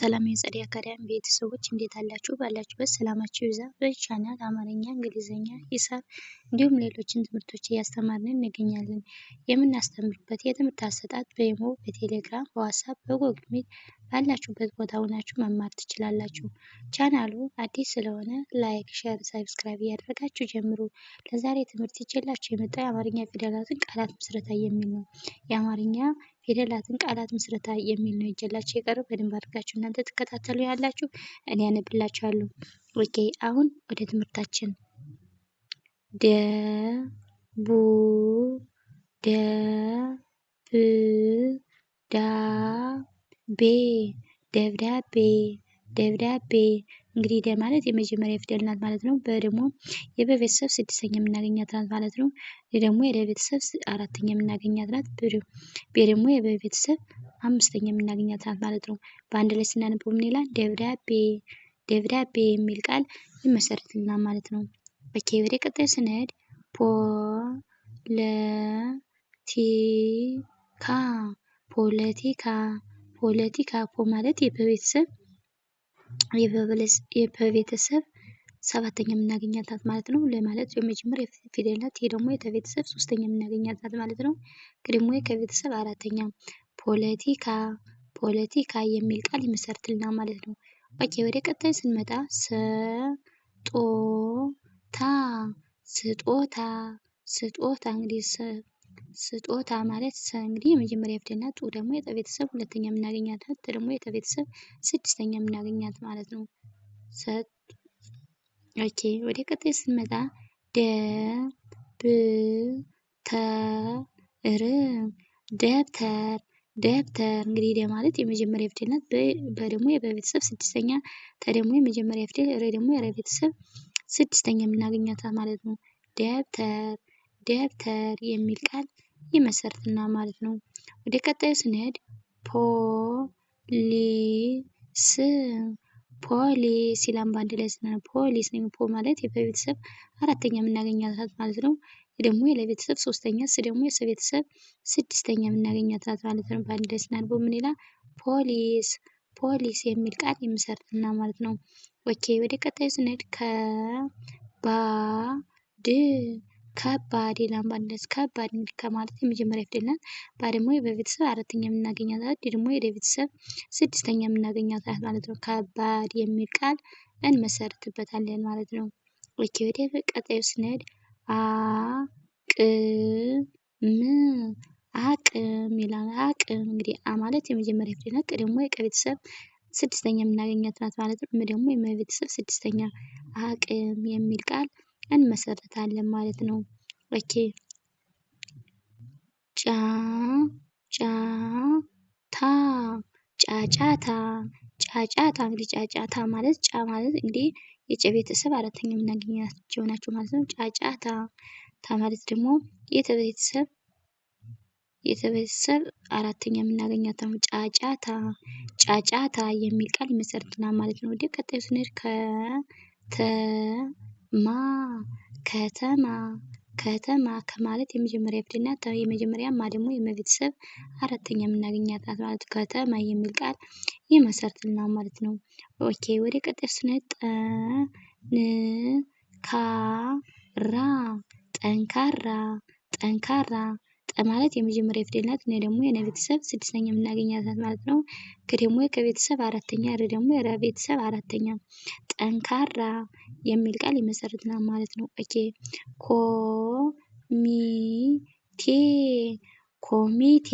ሰላም የጸደይ አካዳሚ ቤተሰቦች እንዴት አላችሁ? ባላችሁበት ሰላማችሁ ይብዛ። በዚህ ቻናል አማርኛ፣ እንግሊዝኛ፣ ሂሳብ እንዲሁም ሌሎችን ትምህርቶች እያስተማርን እንገኛለን። የምናስተምርበት የትምህርት አሰጣጥ በኢሞ፣ በቴሌግራም፣ በዋትስአፕ፣ በጎግል ሚት ባላችሁበት ቦታ ሆናችሁ መማር ትችላላችሁ። ቻናሉ አዲስ ስለሆነ ላይክ፣ ሼር፣ ሳብስክራይብ እያደረጋችሁ ጀምሩ። ለዛሬ ትምህርት ይዤላችሁ የመጣው የአማርኛ ፊደላትን ቃላት ምስረታ የሚል ነው። የአማርኛ ፊደላትን ቃላት ምስረታ የሚል ነው ይዤላችሁ የቀረበው። በደንብ አድርጋችሁ እናንተ ትከታተሉ ያላችሁ እኔ አነብላችኋለሁ። ኦኬ አሁን ወደ ትምህርታችን ደ ቡ ደ ብ ዳ ቤ ደብዳቤ ደብዳቤ። እንግዲህ ደ ማለት የመጀመሪያ ፊደል ናት ማለት ነው። በ ደግሞ የበቤተሰብ ስድስተኛ የምናገኛት ናት ማለት ነው። ደ ደግሞ የበቤተሰብ አራተኛ የምናገኛት ናት። ቤ ደግሞ የበቤተሰብ አምስተኛ የምናገኛት ናት ማለት ነው። በአንድ ላይ ስናነበው ምን ይላል? ደብዳቤ ደብዳቤ የሚል ቃል ይመሰርትልናል ማለት ነው። ኦኬ ወደ ቀጣይ ስንሄድ ፖ ለ ቲ ካ ፖለቲካ ፖለቲካ። ፖ ማለት የበቤተሰብ ሰባተኛ የምናገኛት ናት ማለት ነው። ለማለት የመጀመሪያ ፊደል ናት። ይሄ ደግሞ የቤተሰብ ሶስተኛ የምናገኛት ናት ማለት ነው። ደግሞ ከቤተሰብ አራተኛ። ፖለቲካ ፖለቲካ የሚል ቃል ይመሰርትልናል ማለት ነው። ኦኬ ወደ ቀጣይ ስንመጣ ስጦታ ስጦታ ስጦታ። እንግዲህ ስጦታ ማለት እንግዲህ የመጀመሪያ ፊደል ናት። ጡ ደግሞ የጠቤተሰብ ሁለተኛ የምናገኛት ናት። ደግሞ የጠቤተሰብ ስድስተኛ የምናገኛት ማለት ነው። ኦኬ ወደ ቀጣይ ስንመጣ ደብተር ደብተር ደብተር። እንግዲህ ደ ማለት የመጀመሪያ ፊደል ናት። በ ደግሞ የበቤተሰብ ስድስተኛ፣ ተ ደግሞ የመጀመሪያ ፊደል፣ ረ ደግሞ የረቤተሰብ ስድስተኛ የምናገኛት ማለት ነው። ደብተር ደብተር የሚል ቃል ይመሰርትልናል ማለት ነው። ወደ ቀጣዩ ስንሄድ ፖሊስ ፖሊስ ይላል በአንድ ላይ ስናነብ ፖሊስ ነው። ፖ ማለት የበቤተሰብ አራተኛ የምናገኛት ናት ማለት ነው። ደግሞ የለቤተሰብ ሶስተኛ፣ ስ ደግሞ የሰቤተሰብ ስድስተኛ የምናገኛት ናት ማለት ነው። በአንድ ላይ ስናነበው ምን ይላል? ፖሊስ ፖሊስ የሚል ቃል ይመሰርትልናል ማለት ነው። ኦኬ ወደ ቀጣዩ ስንሄድ ከባድ ከባድ ይላል በአንድ ላይ ከባድ። እንግዲህ ከማለት የመጀመሪያ ፊደል ናት። ባ ደግሞ የበቤተሰብ አራተኛ የምናገኛት ናት። ደግሞ የቤተሰብ ስድስተኛ የምናገኛት ናት ማለት ነው። ከባድ የሚል ቃል እንመሰርትበታለን ማለት ነው። ኦኬ ወደ ቀጣዩ ስንሄድ አቅም ይላል። አቅም እንግዲህ አ ማለት የመጀመሪያ ፊደል ናት። ቀ ደግሞ የቀቤተሰብ ስድስተኛ የምናገኛት ናት ማለት ነው። ደግሞ የመቤተሰብ ስድስተኛ። አቅም የሚል ቃል እንመሰርታለን ማለት ነው። ኦኬ ጫጫታ ጫጫታ ጫጫታ። እንግዲህ ጫጫታ ማለት ጫ ማለት እንግዲህ የጨ ቤተሰብ አራተኛ የምናገኛቸው ናቸው ማለት ነው። ጫጫታ ታ ማለት ደግሞ የተቤተሰብ አራተኛ የምናገኛት ነው። ጫጫታ ጫጫታ የሚል ቃል ይመሰርትልናል ማለት ነው። ወደ ቀጣዩ ስንሄድ ከተማ ከተማ ከማለት የመጀመሪያ ፊደል ናት። የመጀመሪያ ማ ደግሞ የመቤተሰብ አራተኛ የምናገኛት ናት ማለት ነው። ከተማ የሚል ቃል ይመሰርትልናል ማለት ነው። ኦኬ ወደ ቀጣዩ ስንሄድ ጠንካራ ጠንካራ። ጠ ማለት የመጀመሪያ ፊደል ናት። ነ ደግሞ የነቤተሰብ ስድስተኛ የምናገኛት ናት ማለት ነው። ከ ደግሞ ከቤተሰብ አራተኛ፣ ረ ደግሞ የረቤተሰብ አራተኛ። ጠንካራ የሚል ቃል ይመሰርትልናል ማለት ነው። ኦኬ ኮሚቴ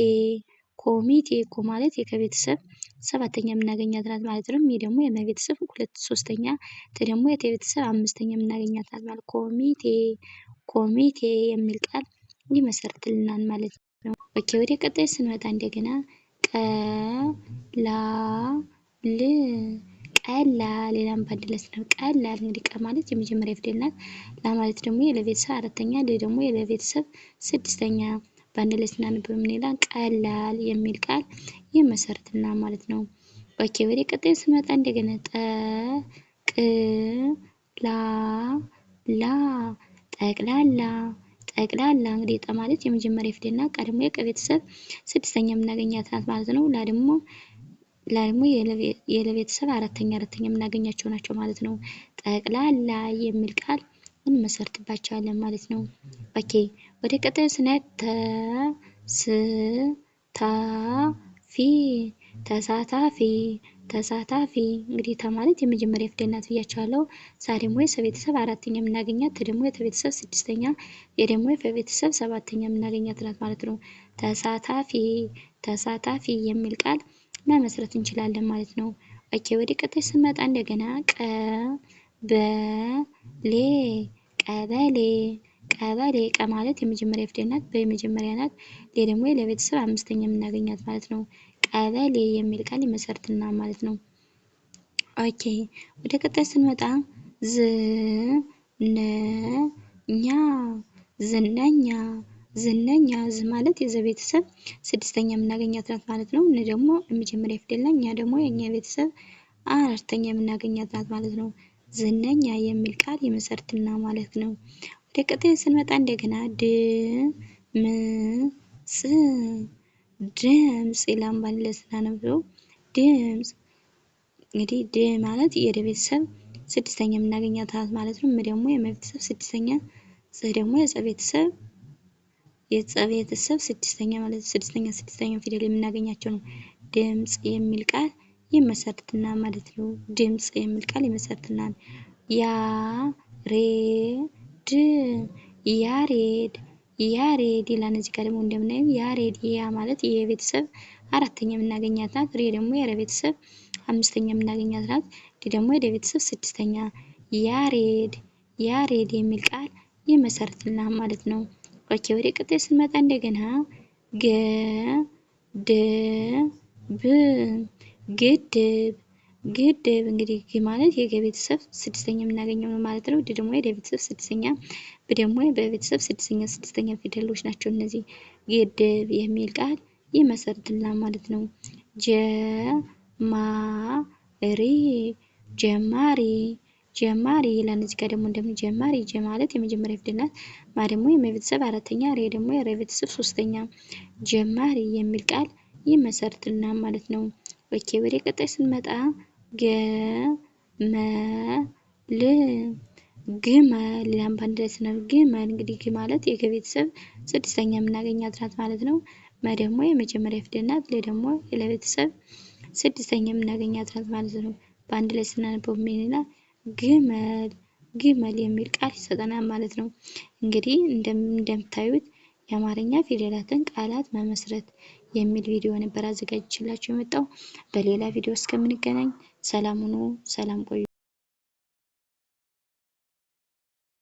ኮሚቴ። ኮ ማለት ከቤተሰብ ሰባተኛ የምናገኛት ናት ማለት ነው። ይህ ደግሞ የመቤተሰብ ሶስተኛ፣ ተ ደግሞ የቤተሰብ አምስተኛ የምናገኛት ናት ማለት ኮሚቴ የሚል ቃል ይመሰርትልናል ማለት ነው። ኦኬ ወደ ቀጣይ ስንመጣ እንደገና ቀላል ሌላም በአንድ ላይ ስናየው ቀላል። እንግዲህ ቀ ማለት የመጀመሪያ ፊደል ናት። ላ ማለት ደግሞ የለቤተሰብ አራተኛ፣ ል ደግሞ የለቤተሰብ ስድስተኛ። በአንድ ላይ ስናነበው ምን ይላል? ቀላል የሚል ቃል ይመሰርትልናል ማለት ነው። ኦኬ ወደ ቀጣይ ስንመጣ እንደገና ጠቅላላ ጠቅላላ። እንግዲህ ጠ ማለት የመጀመሪያ ፊደል ናት። ቀ ደግሞ የቀ ቤተሰብ ስድስተኛ የምናገኛት ናት ማለት ነው። ላ ደግሞ ደግሞ የለቤተሰብ አራተኛ የምናገኛቸው ናቸው ማለት ነው። ጠቅላላ የሚል ቃል እንመሰርትባቸዋለን ማለት ነው። ኦኬ ወደ ቀጣዩ ስናየው ተሳታፊ ተሳታፊ ተሳታፊ እንግዲህ ማለት የመጀመሪያ ፊደል ናት ብያቸዋለሁ። ደግሞ የሰቤተሰብ አራተኛ የምናገኛት ደግሞ የቤተሰብ ስድስተኛ ደግሞ የቤተሰብ ሰባተኛ የምናገኛት ናት ማለት ነው። ተሳታፊ ተሳታፊ የሚል ቃል መመስረት እንችላለን ማለት ነው። ኦኬ ወደ ቀጣይ ስንመጣ እንደገና ቀበሌ ቀበሌ ቀበሌ ቀ ማለት የመጀመሪያ ፊደል ናት በመጀመሪያ ናት። ደግሞ ለቤተሰብ አምስተኛ የምናገኛት ማለት ነው። ቀበሌ የሚል ቃል ይመሰርትና ማለት ነው። ኦኬ ወደ ቀጣይ ስንመጣ ዝነኛ ዝነኛ ዝነኛ ዝ ማለት የዘቤተሰብ ስድስተኛ የምናገኛት ናት ማለት ነው። እነ ደግሞ የመጀመሪያ ፊደል ናት። እኛ ደግሞ የኛ ቤተሰብ አራተኛ የምናገኛት ናት ማለት ነው። ዝነኛ የሚል ቃል ይመሰርትና ማለት ነው። ወደ ቀጣይ ስንመጣ እንደገና ድምጽ ድምጽ ይላል ባንድ ላይ ስናነበው ድምጽ እንግዲህ ድ ማለት የቤተሰብ ስድስተኛ የምናገኛት ናት ማለት ነው። ደግሞ የመቤተሰብ ስድስተኛ ጽ ደግሞ የጸቤተሰብ ስድስተኛ ማለት ስድስተኛ ፊደል የምናገኛቸው ነው። ድምጽ የሚል ቃል ይመሰርትና ማለት ነው። ድምጽ የሚል ቃል ይመሰርትናል። ያሬድ ያሬድ ያሬድ ይላል እዚህ ጋር ደግሞ እንደምናየው ያሬድ ያ ማለት የቤተሰብ አራተኛ የምናገኛት ናት። ሬ ደግሞ የቤተሰብ አምስተኛ የምናገኛት ናት። ዲ ደግሞ የቤተሰብ ስድስተኛ ያሬድ ያሬድ የሚል ቃል ይመሰርትልናል ማለት ነው። ኦኬ ወደ ቀጣይ ስንመጣ እንደገና ግድብ ግድብ እንግዲህ ግ ማለት የቤተሰብ ስድስተኛ የምናገኘው ነው ማለት ነው። ድ ደግሞ የቤተሰብ ስድስተኛ ብ ደግሞ በቤተሰብ ስድስተኛ ፊደሎች ናቸው እነዚህ። ግድብ የሚል ቃል ይመሰርትልናል ማለት ነው። ጀማሪ ጀማሪ ጀማሪ ይላል እዚህ ጋር ደግሞ እንደምን ጀማሪ ጀ ማለት የመጀመሪያ ፊደል ናት። ማ ደግሞ የቤተሰብ አራተኛ ሬ ደግሞ የቤተሰብ ሶስተኛ ጀማሪ የሚል ቃል ይመሰርትልናል ማለት ነው። ኦኬ ወደ ቀጣይ ስንመጣ ግመል ይላል ባንድ ላይ ስናነበው ግመል እንግዲህ ግ ማለት የቤተሰብ ስድስተኛ የምናገኛት ናት ማለት ነው። መ ደግሞ የመጀመሪያ ፊደል ናት። ለ ደግሞ ለቤተሰብ ስድስተኛ የምናገኛት ናት ማለት ነው። በአንድ ላይ ስናነበው ምን ይላል? ግመል ግመል የሚል ቃል ይሰጠናል ማለት ነው። እንግዲህ እንደምታዩት የአማርኛ ፊደላትን ቃላት መመስረት የሚል ቪዲዮ ነበር አዘጋጅቼላችሁ የመጣው። በሌላ ቪዲዮ እስከምንገናኝ ሰላም ሁኑ፣ ሰላም ቆዩ።